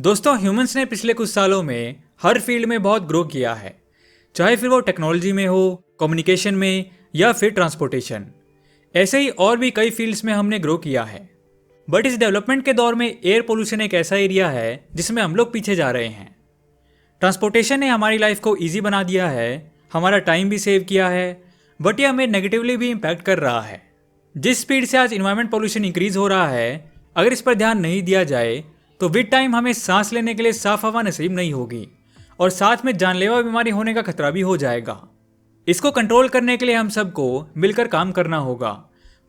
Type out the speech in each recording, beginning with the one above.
दोस्तों ह्यूमंस ने पिछले कुछ सालों में हर फील्ड में बहुत ग्रो किया है, चाहे फिर वो टेक्नोलॉजी में हो, कम्युनिकेशन में या फिर ट्रांसपोर्टेशन। ऐसे ही और भी कई फील्ड्स में हमने ग्रो किया है। बट इस डेवलपमेंट के दौर में एयर पोल्यूशन एक ऐसा एरिया है जिसमें हम लोग पीछे जा रहे हैं। ट्रांसपोर्टेशन ने हमारी लाइफ को ईजी बना दिया है, हमारा टाइम भी सेव किया है, बट ये हमें नेगेटिवली भी इम्पैक्ट कर रहा है। जिस स्पीड से आज इन्वायरमेंट पोल्यूशन इंक्रीज हो रहा है, अगर इस पर ध्यान नहीं दिया जाए तो विद टाइम हमें सांस लेने के लिए साफ हवा नसीब नहीं होगी और साथ में जानलेवा बीमारी होने का खतरा भी हो जाएगा। इसको कंट्रोल करने के लिए हम सबको मिलकर काम करना होगा।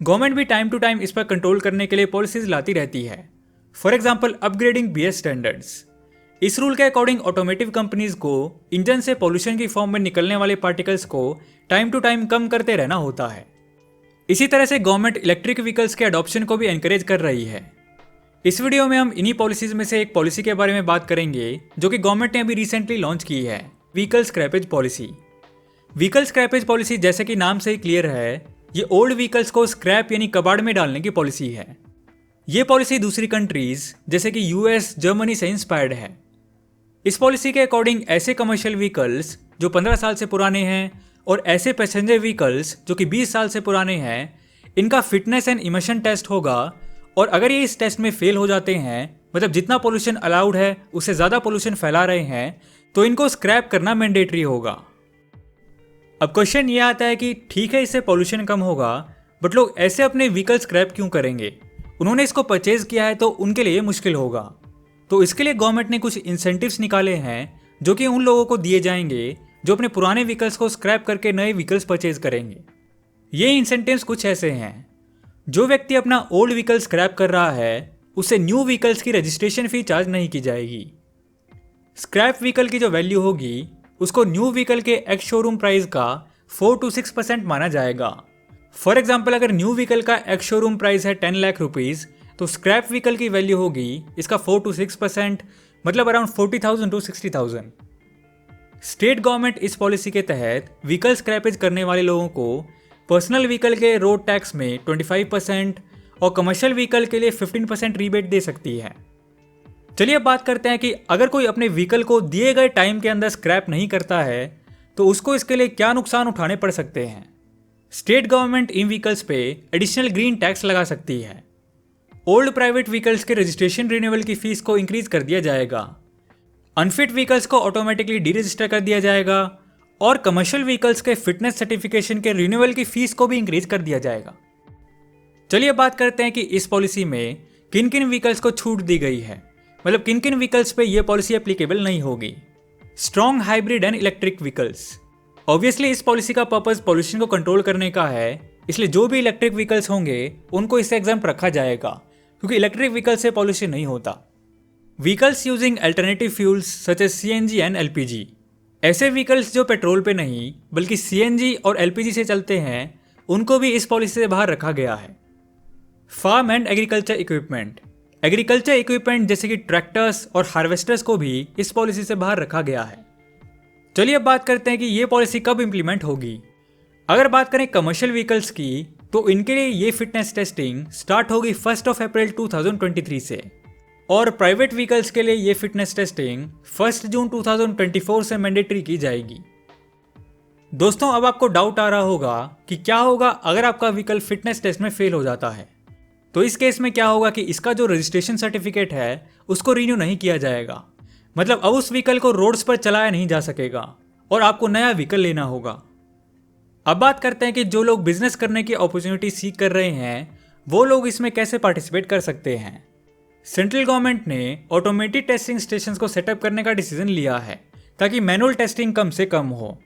गवर्नमेंट भी टाइम टू टाइम इस पर कंट्रोल करने के लिए पॉलिसीज लाती रहती है। For example upgrading BS standards. इस रूल के अकॉर्डिंग ऑटोमेटिव कंपनीज को इंजन से पॉल्यूशन की फॉर्म में निकलने वाले पार्टिकल्स को टाइम टू टाइम कम करते रहना होता है। इसी तरह से गवर्नमेंट इलेक्ट्रिक व्हीकल्स के अडॉप्शन को भी एनकरेज कर रही है। इस वीडियो में हम इन्हीं पॉलिसीज में से एक पॉलिसी के बारे में बात करेंगे जो कि गवर्नमेंट ने अभी रिसेंटली लॉन्च की है, vehicle scrappage policy. Vehicle scrappage policy जैसे कि नाम से ही क्लियर है, ये ओल्ड व्हीकल्स को स्क्रैप यानी कबाड़ में डालने की पॉलिसी है। ये पॉलिसी दूसरी कंट्रीज जैसे कि US, जर्मनी से इंस्पायर्ड है। इस पॉलिसी के अकॉर्डिंग ऐसे कमर्शियल व्हीकल्स जो 15 साल से पुराने हैं और ऐसे पैसेंजर व्हीकल्स जो कि 20 साल से पुराने हैं, इनका फिटनेस एंड इमिशन टेस्ट होगा और अगर ये इस टेस्ट में फेल हो जाते हैं, मतलब जितना पोल्यूशन अलाउड है उससे ज़्यादा पोल्यूशन फैला रहे हैं, तो इनको स्क्रैप करना मैंडेटरी होगा। अब क्वेश्चन ये आता है कि ठीक है, इससे पोल्यूशन कम होगा, बट लोग ऐसे अपने व्हीकल स्क्रैप क्यों करेंगे? उन्होंने इसको परचेज किया है तो उनके लिए मुश्किल होगा। तो इसके लिए गवर्नमेंट ने कुछ इंसेंटिव्स निकाले हैं जो कि उन लोगों को दिए जाएंगे जो अपने पुराने व्हीकल्स को स्क्रैप करके नए व्हीकल्स परचेज करेंगे। ये इंसेंटिव्स कुछ ऐसे हैं। जो व्यक्ति अपना ओल्ड व्हीकल स्क्रैप कर रहा है, उससे न्यू व्हीकल्स की रजिस्ट्रेशन फी चार्ज नहीं की जाएगी। स्क्रैप व्हीकल की जो वैल्यू होगी उसको न्यू व्हीकल के एक्स शोरूम प्राइस का 4 to 6% माना जाएगा। फॉर एग्जाम्पल, अगर न्यू व्हीकल का एक्स शोरूम प्राइस है 10 लाख रुपीज़, तो स्क्रैप व्हीकल की वैल्यू होगी इसका 4 to 6%, मतलब अराउंड 40,000 to 60,000। स्टेट गवर्नमेंट इस पॉलिसी के तहत व्हीकल स्क्रैपेज करने वाले लोगों को पर्सनल व्हीकल के रोड टैक्स में 25% और कमर्शियल व्हीकल के लिए 15% रीबेट दे सकती है। चलिए अब बात करते हैं कि अगर कोई अपने व्हीकल को दिए गए टाइम के अंदर स्क्रैप नहीं करता है तो उसको इसके लिए क्या नुकसान उठाने पड़ सकते हैं। स्टेट गवर्नमेंट इन व्हीकल्स पे एडिशनल ग्रीन टैक्स लगा सकती है। ओल्ड प्राइवेट व्हीकल्स के रजिस्ट्रेशन रिन्यूअल की फीस को इंक्रीज कर दिया जाएगा। अनफिट व्हीकल्स को ऑटोमेटिकली डीरजिस्टर कर दिया जाएगा और कमर्शियल व्हीकल्स के फिटनेस सर्टिफिकेशन के रिन्यूअल की फीस को भी इंक्रीज कर दिया जाएगा। चलिए बात करते हैं कि इस पॉलिसी में किन किन व्हीकल्स को छूट दी गई है, मतलब किन किन व्हीकल्स पे यह पॉलिसी एप्लीकेबल नहीं होगी। Strong hybrid and electric vehicles. Obviously इस पॉलिसी का पर्पस पॉल्यूशन को कंट्रोल करने का है, इसलिए जो भी इलेक्ट्रिक व्हीकल्स होंगे उनको इससे एग्जाम्प्ट रखा जाएगा क्योंकि इलेक्ट्रिक व्हीकल से पॉल्यूशन नहीं होता। Vehicles using alternative fuels such as CNG and LPG। ऐसे व्हीकल्स जो पेट्रोल पे नहीं बल्कि CNG और LPG से चलते हैं, उनको भी इस पॉलिसी से बाहर रखा गया है। Farm and agriculture equipment. Agriculture equipment जैसे कि ट्रैक्टर्स और हार्वेस्टर्स को भी इस पॉलिसी से बाहर रखा गया है। चलिए अब बात करते हैं कि ये पॉलिसी कब इंप्लीमेंट होगी। अगर बात करें कमर्शियल व्हीकल्स की, तो इनके लिए ये फिटनेस टेस्टिंग स्टार्ट होगी 1 अप्रैल 2023 से और प्राइवेट व्हीकल्स के लिए ये फिटनेस टेस्टिंग 1 जून 2024 से मैंडेटरी की जाएगी। दोस्तों अब आपको डाउट आ रहा होगा कि क्या होगा अगर आपका व्हीकल फिटनेस टेस्ट में फेल हो जाता है। तो इस केस में क्या होगा कि इसका जो रजिस्ट्रेशन सर्टिफिकेट है उसको रिन्यू नहीं किया जाएगा, मतलब अब उस व्हीकल को रोड्स पर चलाया नहीं जा सकेगा और आपको नया व्हीकल लेना होगा। अब बात करते हैं कि जो लोग बिजनेस करने की अपॉर्चुनिटी सीख कर रहे हैं वो लोग इसमें कैसे पार्टिसिपेट कर सकते हैं। सेंट्रल गवर्नमेंट ने ऑटोमेटेड टेस्टिंग स्टेशंस को सेटअप करने का डिसीजन लिया है ताकि मैनुअल टेस्टिंग कम से कम हो।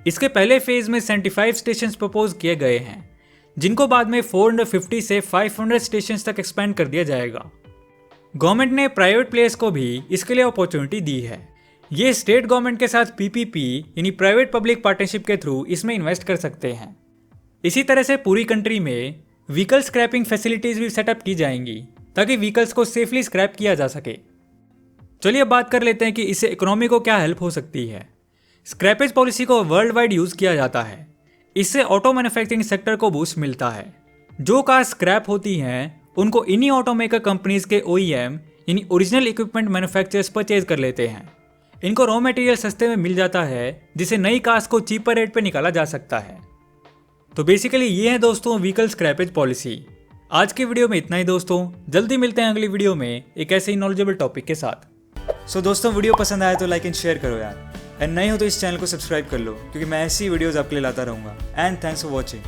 इसके पहले फेज में 75 स्टेशंस प्रपोज किए गए हैं, जिनको बाद में 450 से 500 स्टेशंस तक एक्सपेंड कर दिया जाएगा। गवर्नमेंट ने प्राइवेट प्लेयर्स को भी इसके लिए अपॉर्चुनिटी दी है। ये स्टेट गवर्नमेंट के साथ PPP यानी प्राइवेट पब्लिक पार्टनरशिप के थ्रू इसमें इन्वेस्ट कर सकते हैं। इसी तरह से पूरी कंट्री में व्हीकल स्क्रैपिंग फैसिलिटीज भी सेटअप की जाएंगी ताकि व्हीकल्स को सेफली स्क्रैप किया जा सके। चलिए अब बात कर लेते हैं कि इससे इकोनॉमी को क्या हेल्प हो सकती है। स्क्रैपेज पॉलिसी को वर्ल्ड वाइड यूज किया जाता है। इससे ऑटो मैन्युफैक्चरिंग सेक्टर को बूस्ट मिलता है। जो कार स्क्रैप होती हैं उनको इन्हीं ऑटोमेकर कंपनीज के OEM यानी ओरिजिनल इक्विपमेंट मैन्युफैक्चरर्स परचेज कर लेते हैं। इनको रॉ मटेरियल सस्ते में मिल जाता है जिससे नई कार्स को चीपर रेट पे निकाला जा सकता है। तो बेसिकली ये है दोस्तों व्हीकल स्क्रैपेज पॉलिसी। आज की वीडियो में इतना ही दोस्तों, जल्दी मिलते हैं अगली वीडियो में एक ऐसे ही नॉलेजेबल टॉपिक के साथ। सो दोस्तों, वीडियो पसंद आया तो लाइक एंड शेयर करो यार, एंड नए हो तो इस चैनल को सब्सक्राइब कर लो क्योंकि मैं ऐसी वीडियोस आपके लिए लाता रहूँगा। And thanks for watching.